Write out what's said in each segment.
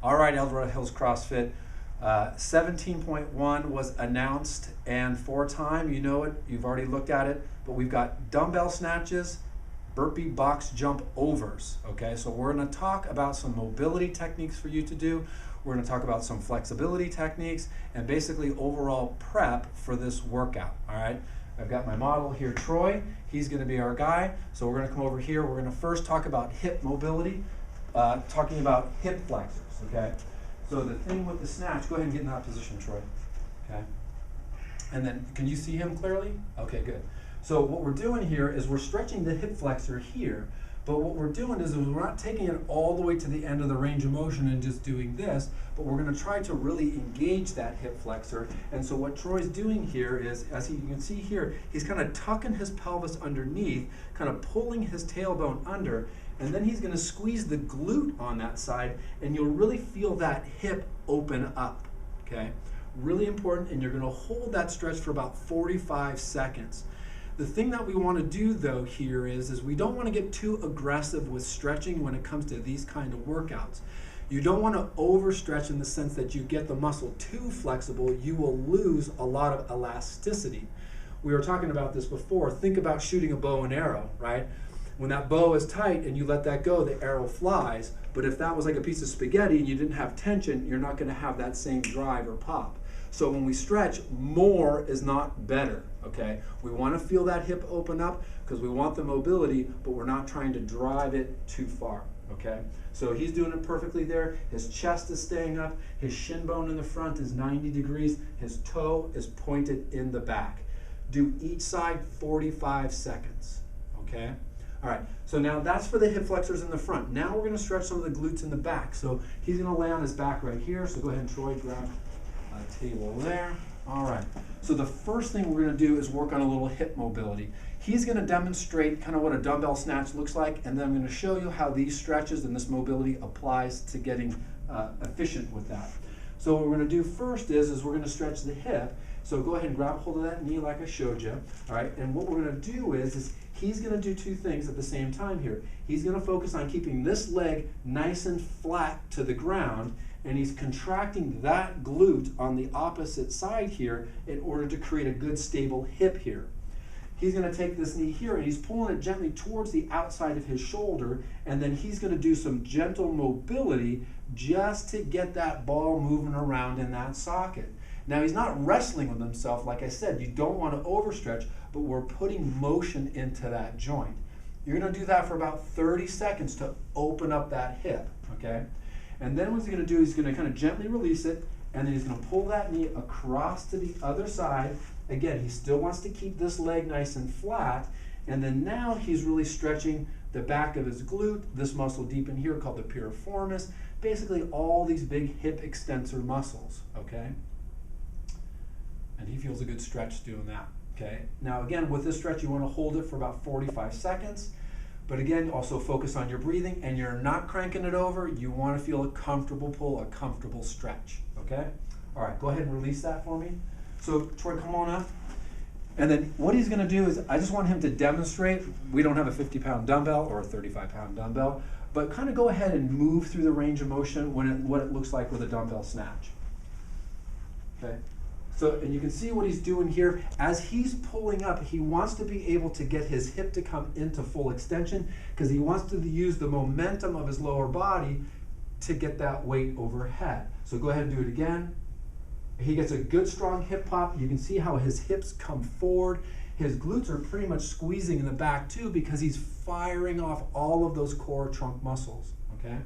All right, Eldorado Hills CrossFit. 17.1 was announced, and for time, you know it, you've already looked at it, but we've got dumbbell snatches, burpee box jump overs, okay? So we're gonna talk about some mobility techniques for you to do. We're gonna talk about some flexibility techniques and basically overall prep for this workout, all right? I've got my model here, Troy. He's gonna be our guy. So we're gonna come over here. We're gonna first talk about hip mobility, talking about hip flexors, okay? So the thing with the snatch, go ahead and get in that position, Troy, okay? And then, can you see him clearly? Okay, good. So what we're doing here is we're stretching the hip flexor here, but what we're doing is we're not taking it all the way to the end of the range of motion and just doing this, but we're gonna try to really engage that hip flexor. And so what Troy's doing here is, you can see here, he's kind of tucking his pelvis underneath, kind of pulling his tailbone under, and then he's gonna squeeze the glute on that side, and you'll really feel that hip open up, okay? Really important, and you're gonna hold that stretch for about 45 seconds. The thing that we want to do though here is we don't want to get too aggressive with stretching when it comes to these kind of workouts. You don't want to overstretch in the sense that you get the muscle too flexible. You will lose a lot of elasticity. We were talking about this before. Think about shooting a bow and arrow, right? When that bow is tight and you let that go, the arrow flies. But if that was like a piece of spaghetti and you didn't have tension, you're not going to have that same drive or pop. So when we stretch, more is not better, okay? We want to feel that hip open up because we want the mobility, but we're not trying to drive it too far, okay? So he's doing it perfectly there. His chest is staying up. His shin bone in the front is 90 degrees. His toe is pointed in the back. Do each side 45 seconds, okay? All right, so now that's for the hip flexors in the front. Now we're gonna stretch some of the glutes in the back. So he's gonna lay on his back right here. So go ahead and Troy, grab a table there. All right, so the first thing we're gonna do is work on a little hip mobility. He's gonna demonstrate kind of what a dumbbell snatch looks like, and then I'm gonna show you how these stretches and this mobility applies to getting efficient with that. So what we're gonna do first is we're gonna stretch the hip. So go ahead and grab hold of that knee like I showed you, all right? And what we're gonna do is he's gonna do two things at the same time here. He's gonna focus on keeping this leg nice and flat to the ground, and he's contracting that glute on the opposite side here in order to create a good stable hip here. He's gonna take this knee here and he's pulling it gently towards the outside of his shoulder, and then he's gonna do some gentle mobility just to get that ball moving around in that socket. Now he's not wrestling with himself, like I said, you don't wanna overstretch, but we're putting motion into that joint. You're gonna do that for about 30 seconds to open up that hip, okay? And then what he's gonna do, he's gonna kind of gently release it, and then he's gonna pull that knee across to the other side. Again, he still wants to keep this leg nice and flat, and then now he's really stretching the back of his glute, this muscle deep in here called the piriformis, basically all these big hip extensor muscles, okay? And he feels a good stretch doing that, okay? Now again, with this stretch, you wanna hold it for about 45 seconds. But again, also focus on your breathing, and you're not cranking it over. You want to feel a comfortable pull, a comfortable stretch, okay? All right, go ahead and release that for me. So Troy, come on up. And then what he's gonna do is, I just want him to demonstrate, we don't have a 50-pound dumbbell or a 35-pound dumbbell, but kind of go ahead and move through the range of motion what it looks like with a dumbbell snatch, okay? So, and you can see what he's doing here. As he's pulling up, he wants to be able to get his hip to come into full extension because he wants to use the momentum of his lower body to get that weight overhead. So go ahead and do it again. He gets a good strong hip pop. You can see how his hips come forward. His glutes are pretty much squeezing in the back too because he's firing off all of those core trunk muscles, okay?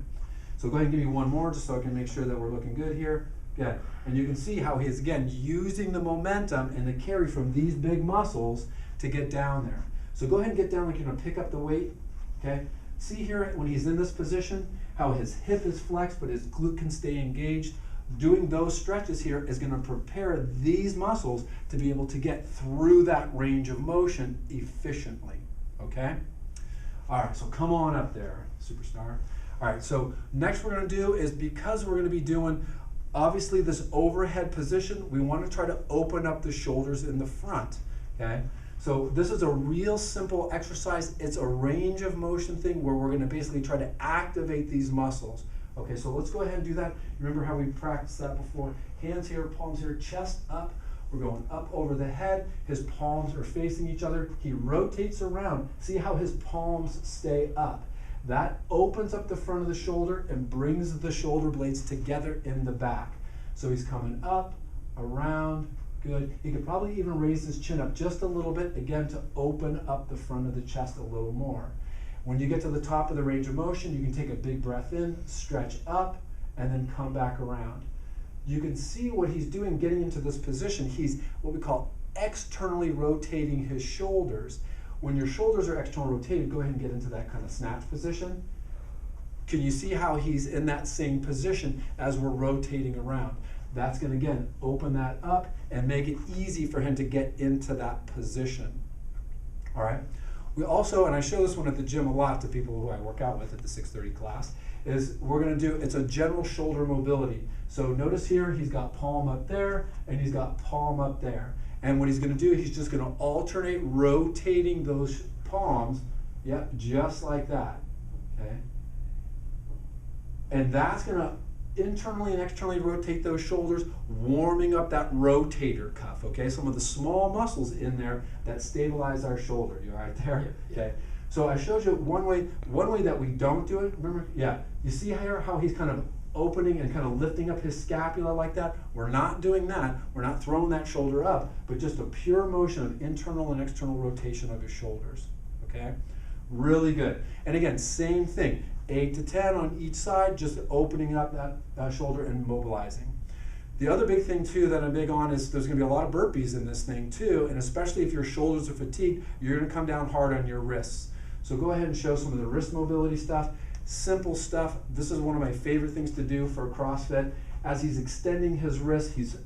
So go ahead and give me one more just so I can make sure that we're looking good here. Yeah, and you can see how he's, again, using the momentum and the carry from these big muscles to get down there. So go ahead and get down like you're gonna pick up the weight, okay? See here when he's in this position, how his hip is flexed, but his glute can stay engaged. Doing those stretches here is gonna prepare these muscles to be able to get through that range of motion efficiently, okay? All right, so come on up there, superstar. All right, so next we're gonna do is, because we're gonna be doing obviously this overhead position, we want to try to open up the shoulders in the front, okay? So this is a real simple exercise. It's a range of motion thing where we're going to basically try to activate these muscles, Okay, so let's go ahead and do that. Remember how we practiced that before? Hands here, palms here, chest up. We're going up over the head. His palms are facing each other. He rotates around. See how his palms stay up. That opens up the front of the shoulder and brings the shoulder blades together in the back. So he's coming up, around, good. He could probably even raise his chin up just a little bit, again, to open up the front of the chest a little more. When you get to the top of the range of motion, you can take a big breath in, stretch up, and then come back around. You can see what he's doing getting into this position. He's what we call externally rotating his shoulders. When your shoulders are externally rotated, go ahead and get into that kind of snatch position. Can you see how he's in that same position as we're rotating around? That's going to, again, open that up and make it easy for him to get into that position. All right. We also, and I show this one at the gym a lot to people who I work out with at the 6:30 class, is we're going to do, it's a general shoulder mobility. So notice here, he's got palm up there and he's got palm up there. And what he's going to do, he's just going to alternate rotating those palms, yep, just like that, okay? And that's going to internally and externally rotate those shoulders, warming up that rotator cuff, okay? Some of the small muscles in there that stabilize our shoulder. You all right there? Yeah. Okay. So I showed you one way that we don't do it. Remember? Yeah. You see here how he's kind of opening and kind of lifting up his scapula like that? We're not doing that. We're not throwing that shoulder up, but just a pure motion of internal and external rotation of his shoulders, okay? Really good. And again, same thing. 8 to 10 on each side, just opening up that shoulder and mobilizing. The other big thing too that I'm big on is there's going to be a lot of burpees in this thing too, and especially if your shoulders are fatigued, you're going to come down hard on your wrists. So go ahead and show some of the wrist mobility stuff. Simple stuff. This is one of my favorite things to do for CrossFit. As he's extending his wrist, he's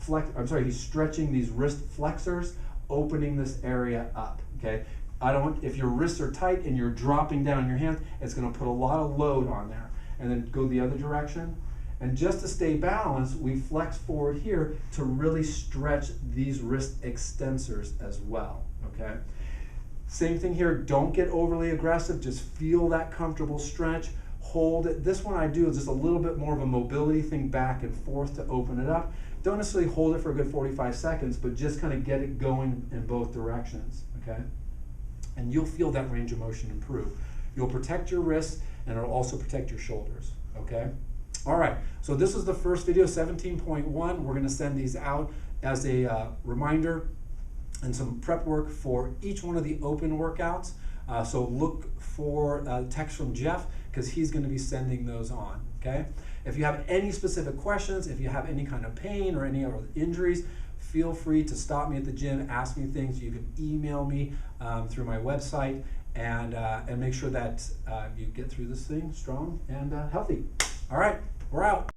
he's stretching these wrist flexors, opening this area up. Okay. If your wrists are tight and you're dropping down your hands, it's going to put a lot of load on there. And then go the other direction. And just to stay balanced, we flex forward here to really stretch these wrist extensors as well, okay? Same thing here, don't get overly aggressive, just feel that comfortable stretch, hold it. This one I do is just a little bit more of a mobility thing back and forth to open it up. Don't necessarily hold it for a good 45 seconds, but just kind of get it going in both directions, okay? And you'll feel that range of motion improve. You'll protect your wrists and it'll also protect your shoulders, okay? All right, so this is the first video, 17.1. We're gonna send these out as a reminder and some prep work for each one of the open workouts. So look for a text from Jeff because he's gonna be sending those on, okay? If you have any specific questions, if you have any kind of pain or any other injuries, feel free to stop me at the gym, ask me things. You can email me through my website and make sure that you get through this thing strong and healthy. All right, we're out.